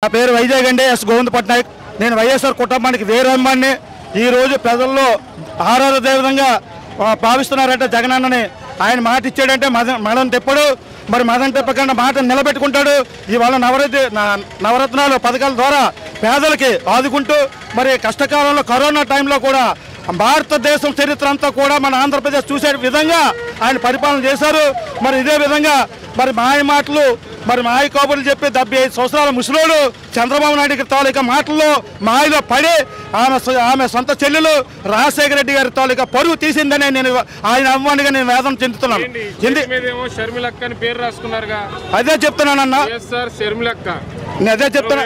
నా పేరు వైజాగ్ అండి ఎస్ గోవింద్ పట్నాయక్. నేను వైఎస్ఆర్ కుటుంబానికి వీరాభిమాన్ని. ఈరోజు ప్రజల్లో ఆరాధ విధంగా భావిస్తున్నారంటే జగనన్నని. ఆయన మాట ఇచ్చాడంటే మదం తిప్పడు, మరి మదం తిప్పకుండా మాట నిలబెట్టుకుంటాడు. ఇవాళ నవరత్నాలు పథకాల ద్వారా పేదలకి ఆదుకుంటూ మరి కష్టకాలంలో కరోనా టైంలో కూడా భారతదేశం చరిత్ర అంతా కూడా మన ఆంధ్రప్రదేశ్ చూసే విధంగా ఆయన పరిపాలన చేశారు. మరి ఇదే విధంగా మరి మాయ మాటలు మరి మాయ కబుర్లు చెప్పి 75 సంవత్సరాల ముసలోడు చంద్రబాబు నాయుడు తాలూకా మాటల్లో మాయలో పడి ఆమె సొంత చెల్లెలు రాజశేఖర రెడ్డి గారి తాలూకా పరువు తీసిందనే నేను ఆయన అభిమానిగా నేను వేదన చెందుతున్నాను. అదే చెప్తున్నానన్నా, అదే చెప్తున్నా,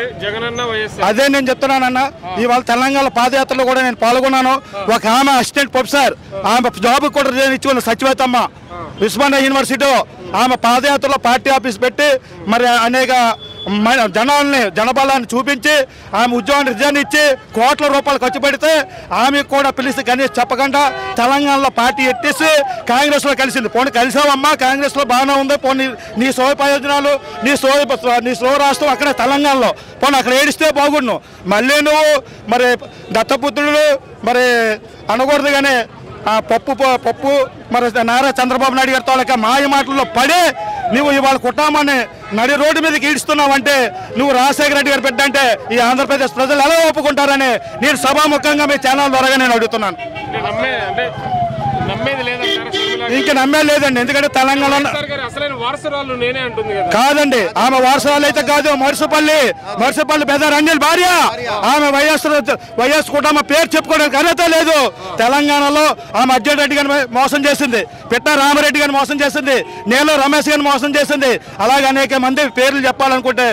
అదే నేను చెప్తున్నానన్న. ఇవాళ తెలంగాణ పాదయాత్రలో కూడా నేను పాల్గొన్నాను. ఒక ఆమె అసిస్టెంట్ ప్రొఫెసర్, ఆమె జాబ్ కూడా ఇచ్చుకున్న సచివేతమ్మ ఉస్మానియా యూనివర్సిటీలో ఆమె పాదయాత్రలో పార్టీ ఆఫీస్ పెట్టి మరి అనేక జనబలాన్ని చూపించి ఆమె ఉద్యోగాన్ని రిజైన్ ఇచ్చి కోట్ల రూపాయలు ఖర్చు పెడితే ఆమెకు కూడా పిలిచి కనీసం చెప్పకుండా తెలంగాణలో పార్టీ ఎట్టేసి కాంగ్రెస్లో కలిసింది. పోనీ కలిసావమ్మా, కాంగ్రెస్లో బాగానే ఉంది, పోనీ నీ సోయ ప్రయోజనాలు నీ సో రాష్ట్రం అక్కడే తెలంగాణలో, పోనీ అక్కడ ఏడిస్తే బాగుండు. మళ్ళీ నువ్వు మరి దత్తపుత్రుడు మరి అనకూడదు కానీ పప్పు మరి నారా చంద్రబాబు నాయుడు గారి తాలూకా మాయ మాటల్లో పడే నువ్వు ఇవాళ కుటుంబాన్ని నడి రోడ్డు మీదకి ఈడుస్తున్నావంటే నువ్వు రాజశేఖర రెడ్డి గారు పెట్టంటే ఈ ఆంధ్రప్రదేశ్ ప్రజలు ఎలా ఒప్పుకుంటారని నేను సభాముఖంగా మీ ఛానల్ ద్వారా నేను అడుగుతున్నాను. ఇంకా నమ్మేది లేదండి, ఎందుకంటే తెలంగాణ కాదండి. ఆమె వారసురాలు అయితే కాదు, మరుసపల్లి పెద్ద రంజిల్ భార్య. ఆమె వైఎస్ కుటుంబం పేరు చెప్పుకోవడానికి అర్హత లేదు. తెలంగాణలో ఆమె అర్జున్ రెడ్డి గారిని మోసం చేసింది, పిట్ట రామారెడ్డి గారిని మోసం చేసింది, నేలో రమేష్ గారిని మోసం చేసింది. అలాగే అనేక మంది పేర్లు చెప్పాలనుకుంటే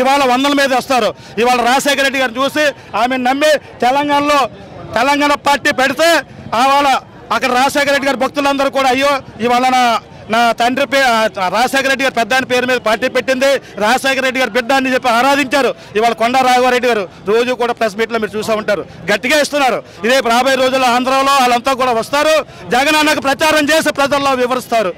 ఇవాళ వందల మీద వస్తారు. ఇవాళ రాజశేఖర రెడ్డి గారిని చూసి ఆమె నమ్మి తెలంగాణ పార్టీ పెడితే వాళ్ళ అక్కడ రాజశేఖర రెడ్డి గారి భక్తులందరూ కూడా అయ్యో ఇవాళ నా తండ్రి రాజశేఖర రెడ్డి గారు పెద్ద ఆయన పేరు మీద పార్టీ పెట్టింది, రాజశేఖర రెడ్డి గారు బిడ్డ అని చెప్పి ఆరాధించారు. ఇవాళ కొండా రాఘవారెడ్డి గారు రోజు కూడా ప్రెస్ మీట్లో మీరు చూసా ఉంటారు, గట్టిగా ఇస్తున్నారు. ఇదే రాబోయే రోజుల్లో ఆంధ్రాలో వాళ్ళంతా కూడా వస్తారు, జగన్ అన్నకు ప్రచారం చేసి ప్రజల్లో వివరిస్తారు.